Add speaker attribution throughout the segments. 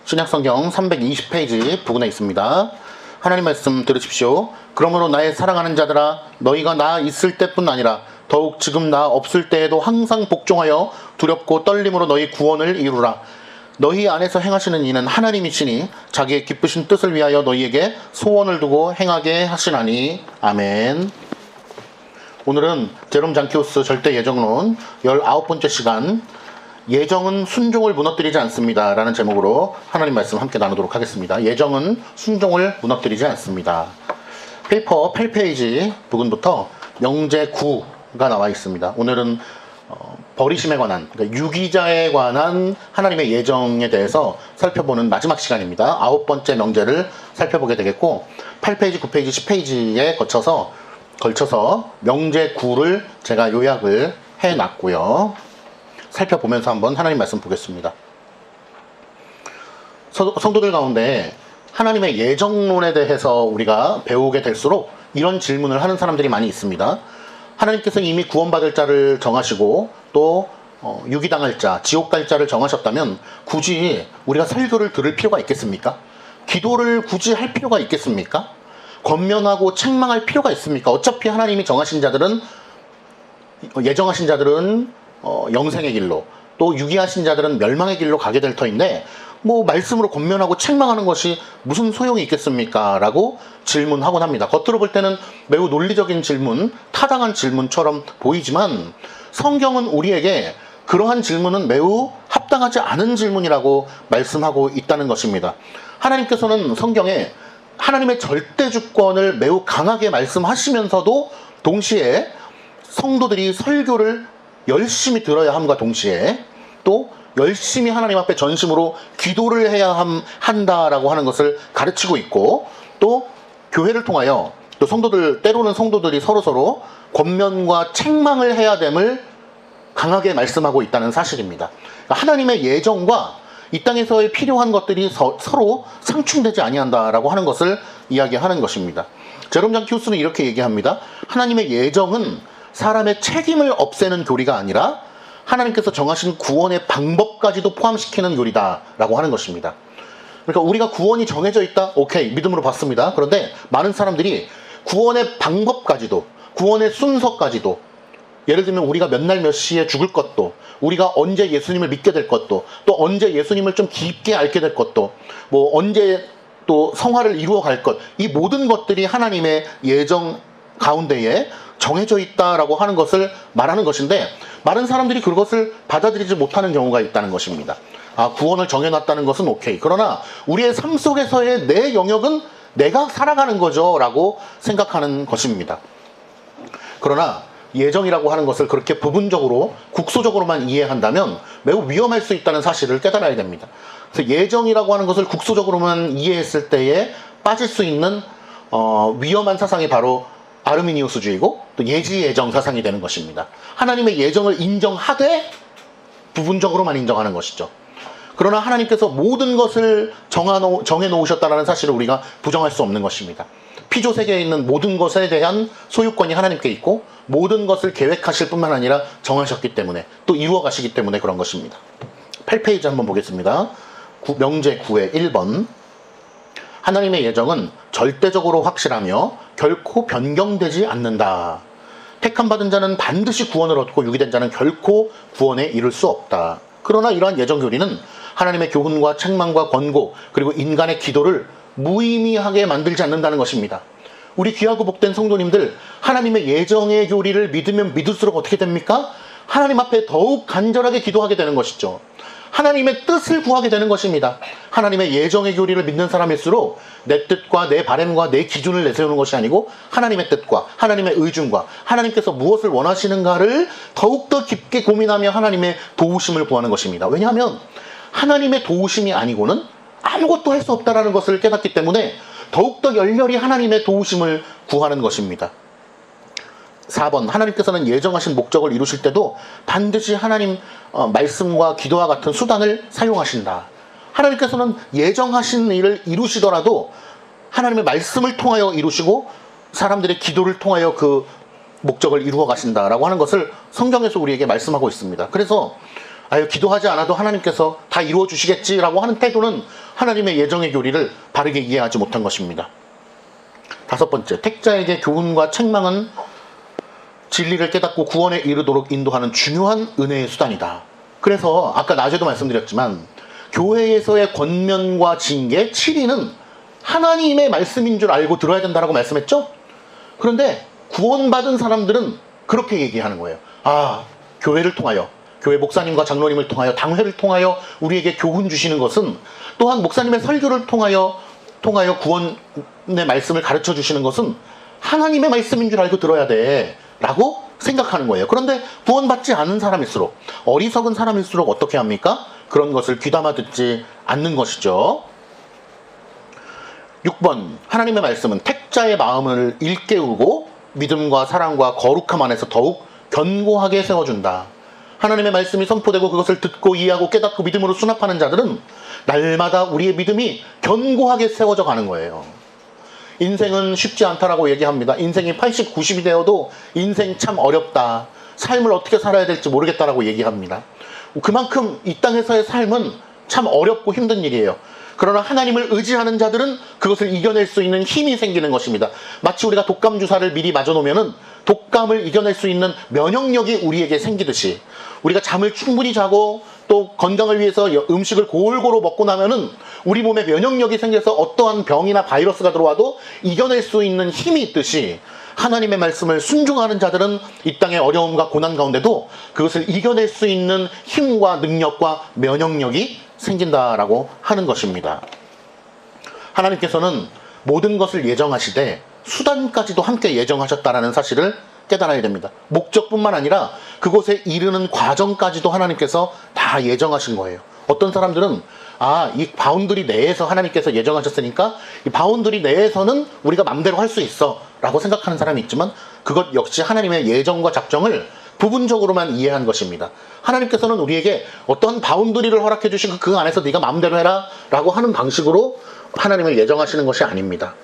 Speaker 1: 신약성경 320페이지 부근에 있습니다. 하나님 말씀 들으십시오. 그러므로 나의 사랑하는 자들아, 너희가 나 있을 때뿐 아니라 더욱 지금 나 없을 때에도 항상 복종하여 두렵고 떨림으로 너희 구원을 이루라. 너희 안에서 행하시는 이는 하나님이시니 자기의 기쁘신 뜻을 위하여 너희에게 소원을 두고 행하게 하시나니. 아멘. 오늘은 제롬 장키우스 절대 예정론 19번째 시간, 예정은 순종을 무너뜨리지 않습니다 라는 제목으로 하나님 말씀 함께 나누도록 하겠습니다. 예정은 순종을 무너뜨리지 않습니다. 페이퍼 8페이지 부분부터 명제 9가 나와 있습니다. 오늘은 버리심에 관한, 그러니까 유기자에 관한 하나님의 예정에 대해서 살펴보는 마지막 시간입니다. 9번째 명제를 살펴보게 되겠고, 8페이지, 9페이지, 10페이지에 걸쳐서 명제 9를 제가 요약을 해놨고요. 살펴보면서 한번 하나님 말씀 보겠습니다. 성도들 가운데 하나님의 예정론에 대해서 우리가 배우게 될수록 이런 질문을 하는 사람들이 많이 있습니다. 하나님께서 이미 구원받을 자를 정하시고 또 유기당할 자, 지옥 갈 자를 정하셨다면 굳이 우리가 설교를 들을 필요가 있겠습니까? 기도를 굳이 할 필요가 있겠습니까? 권면하고 책망할 필요가 있습니까? 어차피 하나님이 예정하신 자들은 영생의 길로, 또 유기하신 자들은 멸망의 길로 가게 될 터인데 뭐 말씀으로 권면하고 책망하는 것이 무슨 소용이 있겠습니까? 라고 질문하곤 합니다. 겉으로 볼 때는 매우 논리적인 질문, 타당한 질문처럼 보이지만 성경은 우리에게 그러한 질문은 매우 합당하지 않은 질문이라고 말씀하고 있다는 것입니다. 하나님께서는 성경에 하나님의 절대 주권을 매우 강하게 말씀하시면서도 동시에 성도들이 설교를 열심히 들어야 함과 동시에 또 열심히 하나님 앞에 전심으로 기도를 해야 한다라고 하는 것을 가르치고 있고, 또 교회를 통하여 또 때로는 성도들이 서로 권면과 책망을 해야 됨을 강하게 말씀하고 있다는 사실입니다. 그러니까 하나님의 예정과 이 땅에서의 필요한 것들이 서로 상충되지 아니한다라고 하는 것을 이야기하는 것입니다. 제롬 장키우스는 이렇게 얘기합니다. 하나님의 예정은 사람의 책임을 없애는 교리가 아니라 하나님께서 정하신 구원의 방법까지도 포함시키는 교리다라고 하는 것입니다. 그러니까 우리가 구원이 정해져 있다? 오케이, 믿음으로 받습니다. 그런데 많은 사람들이 구원의 방법까지도, 구원의 순서까지도, 예를 들면 우리가 몇 날 몇 시에 죽을 것도, 우리가 언제 예수님을 믿게 될 것도, 또 언제 예수님을 좀 깊게 알게 될 것도, 뭐 언제 또 성화를 이루어 갈 것, 이 모든 것들이 하나님의 예정 가운데에 정해져 있다라고 하는 것을 말하는 것인데, 많은 사람들이 그것을 받아들이지 못하는 경우가 있다는 것입니다. 구원을 정해놨다는 것은 오케이. 그러나 우리의 삶 속에서의 내 영역은 내가 살아가는 거죠 라고 생각하는 것입니다. 그러나 예정이라고 하는 것을 그렇게 부분적으로, 국소적으로만 이해한다면 매우 위험할 수 있다는 사실을 깨달아야 됩니다. 그래서 예정이라고 하는 것을 국소적으로만 이해했을 때에 빠질 수 있는 위험한 사상이 바로 아르미니우스주의고 또 예지예정 사상이 되는 것입니다. 하나님의 예정을 인정하되 부분적으로만 인정하는 것이죠. 그러나 하나님께서 모든 것을 정해놓으셨다는 사실을 우리가 부정할 수 없는 것입니다. 피조세계에 있는 모든 것에 대한 소유권이 하나님께 있고 모든 것을 계획하실 뿐만 아니라 정하셨기 때문에 또 이루어 가시기 때문에 그런 것입니다. 8페이지 한번 보겠습니다. 명제 9의 1번. 하나님의 예정은 절대적으로 확실하며 결코 변경되지 않는다. 택함받은 자는 반드시 구원을 얻고 유기된 자는 결코 구원에 이를 수 없다. 그러나 이러한 예정 교리는 하나님의 교훈과 책망과 권고, 그리고 인간의 기도를 무의미하게 만들지 않는다는 것입니다. 우리 귀하고 복된 성도님들, 하나님의 예정의 교리를 믿으면 믿을수록 어떻게 됩니까? 하나님 앞에 더욱 간절하게 기도하게 되는 것이죠. 하나님의 뜻을 구하게 되는 것입니다. 하나님의 예정의 교리를 믿는 사람일수록 내 뜻과 내 바램과 내 기준을 내세우는 것이 아니고 하나님의 뜻과 하나님의 의중과 하나님께서 무엇을 원하시는가를 더욱더 깊게 고민하며 하나님의 도우심을 구하는 것입니다. 왜냐하면 하나님의 도우심이 아니고는 아무것도 할 수 없다는 것을 깨닫기 때문에 더욱더 열렬히 하나님의 도우심을 구하는 것입니다. 4번, 하나님께서는 예정하신 목적을 이루실 때도 반드시 하나님 말씀과 기도와 같은 수단을 사용하신다. 하나님께서는 예정하신 일을 이루시더라도 하나님의 말씀을 통하여 이루시고 사람들의 기도를 통하여 그 목적을 이루어 가신다라고 하는 것을 성경에서 우리에게 말씀하고 있습니다. 그래서 기도하지 않아도 하나님께서 다 이루어 주시겠지라고 하는 태도는 하나님의 예정의 교리를 바르게 이해하지 못한 것입니다. 다섯 번째, 택자에게 교훈과 책망은 진리를 깨닫고 구원에 이르도록 인도하는 중요한 은혜의 수단이다. 그래서 아까 낮에도 말씀드렸지만 교회에서의 권면과 징계, 치리는 하나님의 말씀인 줄 알고 들어야 된다고 말씀했죠? 그런데 구원받은 사람들은 그렇게 얘기하는 거예요. 아, 교회를 통하여, 교회 목사님과 장로님을 통하여, 당회를 통하여 우리에게 교훈 주시는 것은, 또한 목사님의 설교를 통하여 구원의 말씀을 가르쳐 주시는 것은 하나님의 말씀인 줄 알고 들어야 돼 라고 생각하는 거예요. 그런데 구원받지 않은 사람일수록, 어리석은 사람일수록 어떻게 합니까? 그런 것을 귀담아 듣지 않는 것이죠. 6번, 하나님의 말씀은 택자의 마음을 일깨우고 믿음과 사랑과 거룩함 안에서 더욱 견고하게 세워준다. 하나님의 말씀이 선포되고 그것을 듣고 이해하고 깨닫고 믿음으로 수납하는 자들은 날마다 우리의 믿음이 견고하게 세워져 가는 거예요. 인생은 쉽지 않다라고 얘기합니다. 인생이 80, 90이 되어도 인생 참 어렵다. 삶을 어떻게 살아야 될지 모르겠다라고 얘기합니다. 그만큼 이 땅에서의 삶은 참 어렵고 힘든 일이에요. 그러나 하나님을 의지하는 자들은 그것을 이겨낼 수 있는 힘이 생기는 것입니다. 마치 우리가 독감 주사를 미리 맞아놓으면 독감을 이겨낼 수 있는 면역력이 우리에게 생기듯이, 우리가 잠을 충분히 자고 또 건강을 위해서 음식을 골고루 먹고 나면은 우리 몸에 면역력이 생겨서 어떠한 병이나 바이러스가 들어와도 이겨낼 수 있는 힘이 있듯이, 하나님의 말씀을 순종하는 자들은 이 땅의 어려움과 고난 가운데도 그것을 이겨낼 수 있는 힘과 능력과 면역력이 생긴다라고 하는 것입니다. 하나님께서는 모든 것을 예정하시되 수단까지도 함께 예정하셨다라는 사실을 깨달아야 됩니다. 목적뿐만 아니라 그곳에 이르는 과정까지도 하나님께서 다 예정하신 거예요. 어떤 사람들은 이 바운더리 내에서 하나님께서 예정하셨으니까 이 바운더리 내에서는 우리가 맘대로 할 수 있어 라고 생각하는 사람이 있지만, 그것 역시 하나님의 예정과 작정을 부분적으로만 이해한 것입니다. 하나님께서는 우리에게 어떤 바운더리를 허락해 주시고 그 안에서 네가 마음대로 해라 라고 하는 방식으로 하나님을 예정하시는 것이 아닙니다.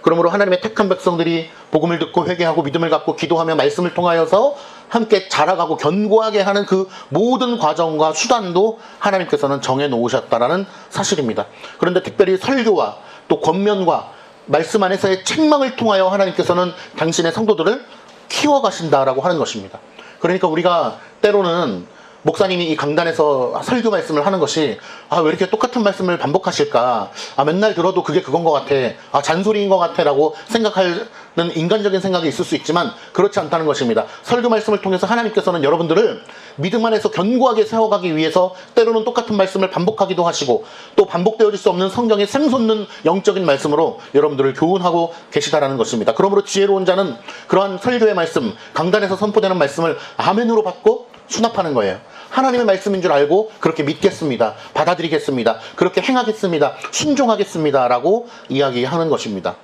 Speaker 1: 그러므로 하나님의 택한 백성들이 복음을 듣고 회개하고 믿음을 갖고 기도하며 말씀을 통하여서 함께 자라가고 견고하게 하는 그 모든 과정과 수단도 하나님께서는 정해 놓으셨다라는 사실입니다. 그런데 특별히 설교와 또 권면과 말씀 안에서의 책망을 통하여 하나님께서는 당신의 성도들을 키워가신다라고 하는 것입니다. 그러니까 우리가 때로는 목사님이 이 강단에서 설교 말씀을 하는 것이 왜 이렇게 똑같은 말씀을 반복하실까, 맨날 들어도 그게 그건 것 같아, 잔소리인 것 같아 라고 생각하는 인간적인 생각이 있을 수 있지만 그렇지 않다는 것입니다. 설교 말씀을 통해서 하나님께서는 여러분들을 믿음 안에서 견고하게 세워가기 위해서 때로는 똑같은 말씀을 반복하기도 하시고, 또 반복되어질 수 없는 성경의 샘솟는 영적인 말씀으로 여러분들을 교훈하고 계시다라는 것입니다. 그러므로 지혜로운 자는 그러한 설교의 말씀, 강단에서 선포되는 말씀을 아멘으로 받고 수납하는 거예요. 하나님의 말씀인 줄 알고 그렇게 믿겠습니다. 받아들이겠습니다. 그렇게 행하겠습니다. 순종하겠습니다. 라고 이야기하는 것입니다.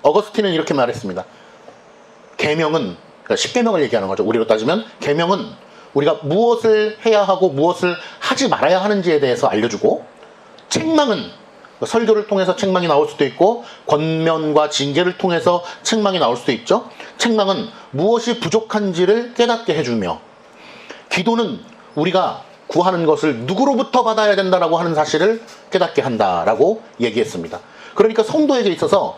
Speaker 1: 어거스틴은 이렇게 말했습니다. 계명은, 그러니까 십계명을 얘기하는 거죠. 우리로 따지면 계명은 우리가 무엇을 해야 하고 무엇을 하지 말아야 하는지에 대해서 알려주고, 책망은 설교를 통해서 책망이 나올 수도 있고 권면과 징계를 통해서 책망이 나올 수도 있죠. 책망은 무엇이 부족한지를 깨닫게 해주며, 기도는 우리가 구하는 것을 누구로부터 받아야 된다라고 하는 사실을 깨닫게 한다라고 얘기했습니다. 그러니까 성도에게 있어서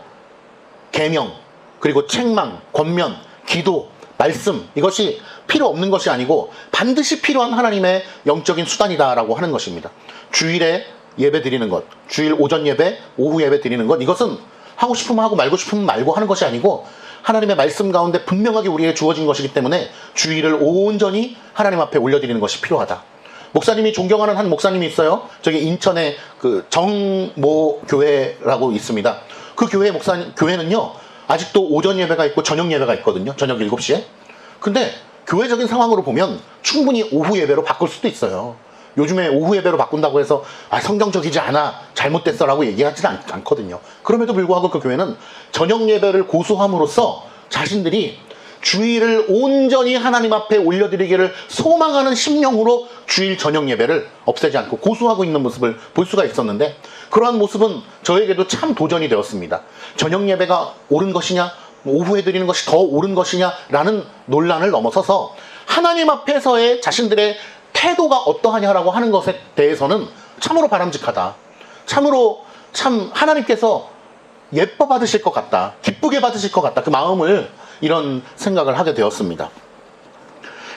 Speaker 1: 계명, 그리고 책망, 권면, 기도, 말씀, 이것이 필요 없는 것이 아니고 반드시 필요한 하나님의 영적인 수단이다라고 하는 것입니다. 주일에 예배 드리는 것, 주일 오전 예배, 오후 예배 드리는 것, 이것은 하고 싶으면 하고 말고 싶으면 말고 하는 것이 아니고 하나님의 말씀 가운데 분명하게 우리에게 주어진 것이기 때문에 주일을 온전히 하나님 앞에 올려드리는 것이 필요하다. 목사님이 존경하는 한 목사님이 있어요. 저기 인천에 그 정모 교회라고 있습니다. 그 교회 교회는요, 아직도 오전 예배가 있고 저녁 예배가 있거든요. 저녁 7시에. 근데 교회적인 상황으로 보면 충분히 오후 예배로 바꿀 수도 있어요. 요즘에 오후 예배로 바꾼다고 해서 성경적이지 않아, 잘못됐어 라고 얘기하지는 않거든요. 그럼에도 불구하고 그 교회는 저녁 예배를 고수함으로써 자신들이 주일을 온전히 하나님 앞에 올려드리기를 소망하는 심령으로 주일 저녁 예배를 없애지 않고 고수하고 있는 모습을 볼 수가 있었는데, 그러한 모습은 저에게도 참 도전이 되었습니다. 저녁 예배가 옳은 것이냐, 오후에 드리는 것이 더 옳은 것이냐라는 논란을 넘어서서 하나님 앞에서의 자신들의 태도가 어떠하냐라고 하는 것에 대해서는 참으로 바람직하다. 참으로 참 하나님께서 예뻐 받으실 것 같다, 기쁘게 받으실 것 같다, 그 마음을 이런 생각을 하게 되었습니다.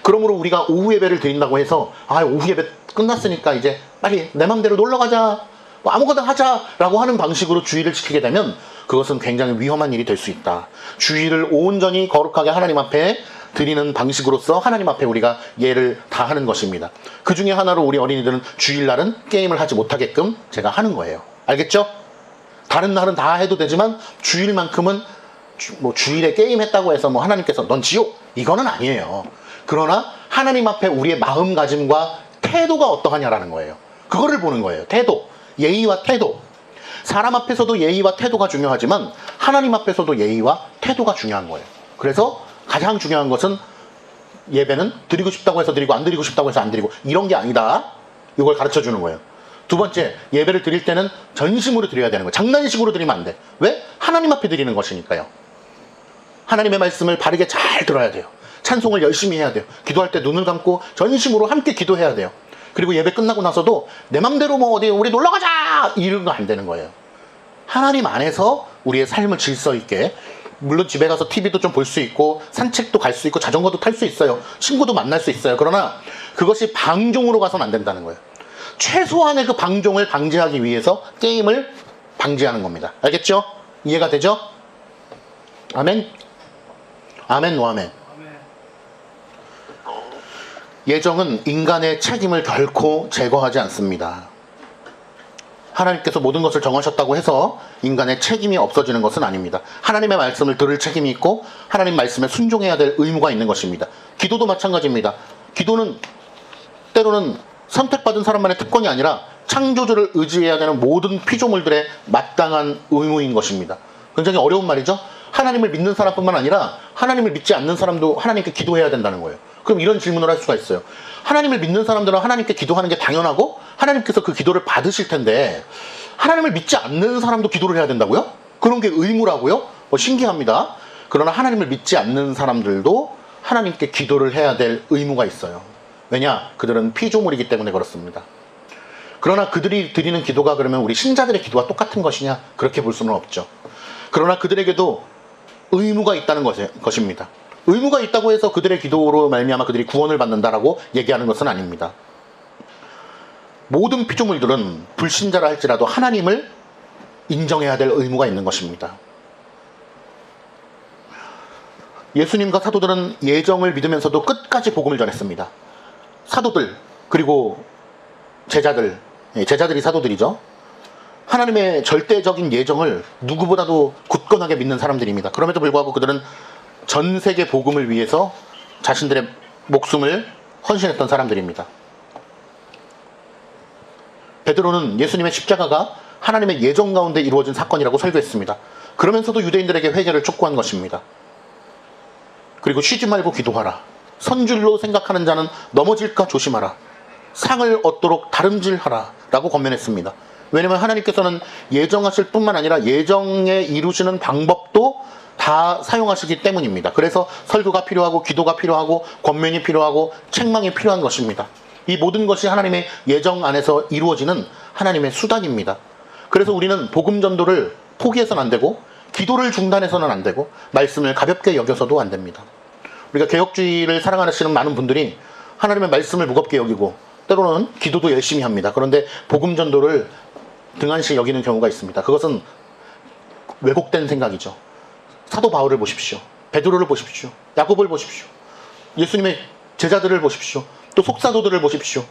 Speaker 1: 그러므로 우리가 오후 예배를 드린다고 해서 오후 예배 끝났으니까 이제 빨리 내 맘대로 놀러 가자, 뭐 아무거나 하자라고 하는 방식으로 주일을 지키게 되면 그것은 굉장히 위험한 일이 될 수 있다. 주일을 온전히 거룩하게 하나님 앞에 드리는 방식으로서 하나님 앞에 우리가 예를 다하는 것입니다. 그 중에 하나로 우리 어린이들은 주일날은 게임을 하지 못하게끔 제가 하는 거예요. 알겠죠? 다른 날은 다 해도 되지만 주일만큼은 뭐 주일에 게임했다고 해서 뭐 하나님께서 넌 지옥, 이거는 아니에요. 그러나 하나님 앞에 우리의 마음가짐과 태도가 어떠하냐라는 거예요. 그거를 보는 거예요. 태도, 예의와 태도. 사람 앞에서도 예의와 태도가 중요하지만 하나님 앞에서도 예의와 태도가 중요한 거예요. 그래서 가장 중요한 것은 예배는 드리고 싶다고 해서 드리고 안 드리고 싶다고 해서 안 드리고 이런 게 아니다. 이걸 가르쳐 주는 거예요. 두 번째, 예배를 드릴 때는 전심으로 드려야 되는 거예요. 장난식으로 드리면 안 돼. 왜? 하나님 앞에 드리는 것이니까요. 하나님의 말씀을 바르게 잘 들어야 돼요. 찬송을 열심히 해야 돼요. 기도할 때 눈을 감고 전심으로 함께 기도해야 돼요. 그리고 예배 끝나고 나서도 내 맘대로 뭐 어디 우리 놀러 가자 이런 거 안 되는 거예요. 하나님 안에서 우리의 삶을 질서 있게, 물론 집에 가서 TV도 좀 볼 수 있고 산책도 갈 수 있고 자전거도 탈 수 있어요. 친구도 만날 수 있어요. 그러나 그것이 방종으로 가서는 안 된다는 거예요. 최소한의 그 방종을 방지하기 위해서 게임을 방지하는 겁니다. 알겠죠? 이해가 되죠? 아멘? 아멘, 노아멘. 예정은 인간의 책임을 결코 제거하지 않습니다. 하나님께서 모든 것을 정하셨다고 해서 인간의 책임이 없어지는 것은 아닙니다. 하나님의 말씀을 들을 책임이 있고 하나님 말씀에 순종해야 될 의무가 있는 것입니다. 기도도 마찬가지입니다. 기도는 때로는 선택받은 사람만의 특권이 아니라 창조주를 의지해야 되는 모든 피조물들의 마땅한 의무인 것입니다. 굉장히 어려운 말이죠. 하나님을 믿는 사람뿐만 아니라 하나님을 믿지 않는 사람도 하나님께 기도해야 된다는 거예요. 그럼 이런 질문을 할 수가 있어요. 하나님을 믿는 사람들은 하나님께 기도하는 게 당연하고 하나님께서 그 기도를 받으실 텐데 하나님을 믿지 않는 사람도 기도를 해야 된다고요? 그런 게 의무라고요? 신기합니다. 그러나 하나님을 믿지 않는 사람들도 하나님께 기도를 해야 될 의무가 있어요. 왜냐? 그들은 피조물이기 때문에 그렇습니다. 그러나 그들이 드리는 기도가 그러면 우리 신자들의 기도와 똑같은 것이냐? 그렇게 볼 수는 없죠. 그러나 그들에게도 의무가 있다는 것입니다. 의무가 있다고 해서 그들의 기도로 말미암아 그들이 구원을 받는다라고 얘기하는 것은 아닙니다. 모든 피조물들은 불신자라 할지라도 하나님을 인정해야 될 의무가 있는 것입니다. 예수님과 사도들은 예정을 믿으면서도 끝까지 복음을 전했습니다. 사도들, 그리고 제자들이 사도들이죠. 하나님의 절대적인 예정을 누구보다도 굳건하게 믿는 사람들입니다. 그럼에도 불구하고 그들은 전 세계 복음을 위해서 자신들의 목숨을 헌신했던 사람들입니다. 베드로는 예수님의 십자가가 하나님의 예정 가운데 이루어진 사건이라고 설교했습니다. 그러면서도 유대인들에게 회개를 촉구한 것입니다. 그리고 쉬지 말고 기도하라. 선줄로 생각하는 자는 넘어질까 조심하라. 상을 얻도록 다름질하라 라고 권면했습니다. 왜냐하면 하나님께서는 예정하실 뿐만 아니라 예정에 이루시는 방법도 다 사용하시기 때문입니다. 그래서 설교가 필요하고 기도가 필요하고 권면이 필요하고 책망이 필요한 것입니다. 이 모든 것이 하나님의 예정 안에서 이루어지는 하나님의 수단입니다. 그래서 우리는 복음 전도를 포기해서는 안 되고 기도를 중단해서는 안 되고 말씀을 가볍게 여겨서도 안 됩니다. 우리가 개혁주의를 사랑하시는 많은 분들이 하나님의 말씀을 무겁게 여기고 때로는 기도도 열심히 합니다. 그런데 복음 전도를 등한시 여기는 경우가 있습니다. 그것은 왜곡된 생각이죠. 사도 바울을 보십시오. 베드로를 보십시오. 야고보를 보십시오. 예수님의 제자들을 보십시오. 또 속사도들을 보십시오.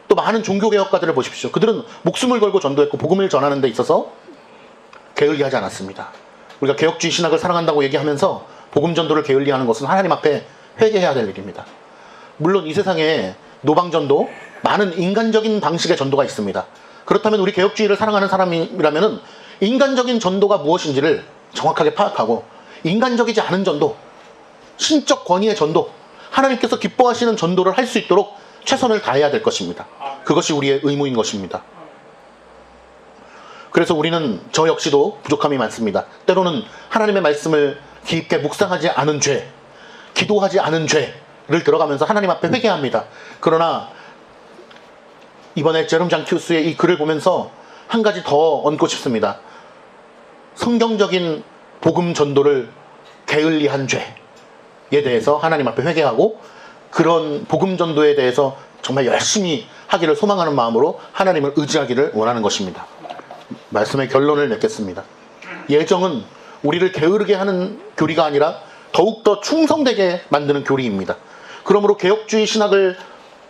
Speaker 1: 또 많은 종교개혁가들을 보십시오. 그들은 목숨을 걸고 전도했고 복음을 전하는 데 있어서 게을리하지 않았습니다. 우리가 개혁주의 신학을 사랑한다고 얘기하면서 복음 전도를 게을리하는 것은 하나님 앞에 회개해야 될 일입니다. 물론 이 세상에 노방전도, 많은 인간적인 방식의 전도가 있습니다. 그렇다면 우리 개혁주의를 사랑하는 사람이라면 인간적인 전도가 무엇인지를 정확하게 파악하고 인간적이지 않은 전도, 신적 권위의 전도, 하나님께서 기뻐하시는 전도를 할 수 있도록 최선을 다해야 될 것입니다. 그것이 우리의 의무인 것입니다. 그래서 우리는 저 역시도 부족함이 많습니다. 때로는 하나님의 말씀을 깊게 묵상하지 않은 죄, 기도하지 않은 죄를 들어가면서 하나님 앞에 회개합니다. 그러나 이번에 제롬 장큐스의 이 글을 보면서 한 가지 더 얹고 싶습니다. 성경적인 복음 전도를 게을리한 죄에 대해서 하나님 앞에 회개하고 그런 복음 전도에 대해서 정말 열심히 하기를 소망하는 마음으로 하나님을 의지하기를 원하는 것입니다. 말씀의 결론을 맺겠습니다. 예정은 우리를 게으르게 하는 교리가 아니라 더욱더 충성되게 만드는 교리입니다. 그러므로 개혁주의 신학을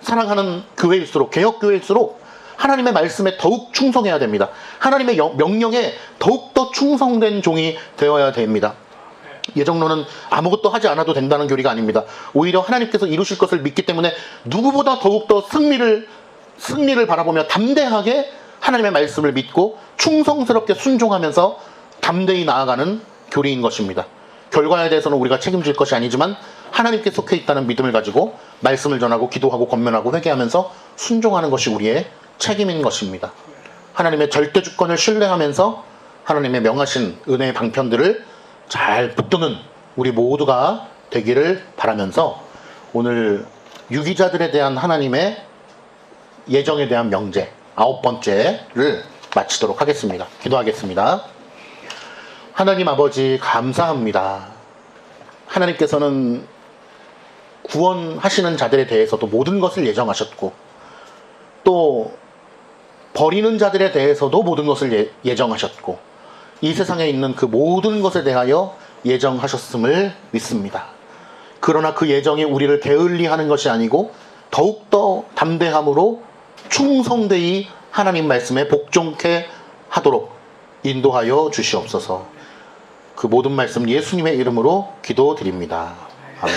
Speaker 1: 사랑하는 교회일수록, 개혁교회일수록 하나님의 말씀에 더욱 충성해야 됩니다. 하나님의 명령에 더욱더 충성된 종이 되어야 됩니다. 예정론은 아무것도 하지 않아도 된다는 교리가 아닙니다. 오히려 하나님께서 이루실 것을 믿기 때문에 누구보다 더욱더 승리를 바라보며 담대하게 하나님의 말씀을 믿고 충성스럽게 순종하면서 담대히 나아가는 교리인 것입니다. 결과에 대해서는 우리가 책임질 것이 아니지만 하나님께 속해 있다는 믿음을 가지고 말씀을 전하고 기도하고 권면하고 회개하면서 순종하는 것이 우리의 책임인 것입니다. 하나님의 절대 주권을 신뢰하면서 하나님의 명하신 은혜의 방편들을 잘 붙드는 우리 모두가 되기를 바라면서 오늘 유기자들에 대한 하나님의 예정에 대한 명제 9번째를 마치도록 하겠습니다. 기도하겠습니다. 하나님 아버지 감사합니다. 하나님께서는 구원하시는 자들에 대해서도 모든 것을 예정하셨고 또 버리는 자들에 대해서도 모든 것을 예정하셨고 이 세상에 있는 그 모든 것에 대하여 예정하셨음을 믿습니다. 그러나 그 예정이 우리를 게을리하는 것이 아니고 더욱더 담대함으로 충성되이 하나님 말씀에 복종케 하도록 인도하여 주시옵소서. 그 모든 말씀 예수님의 이름으로 기도드립니다. 아멘.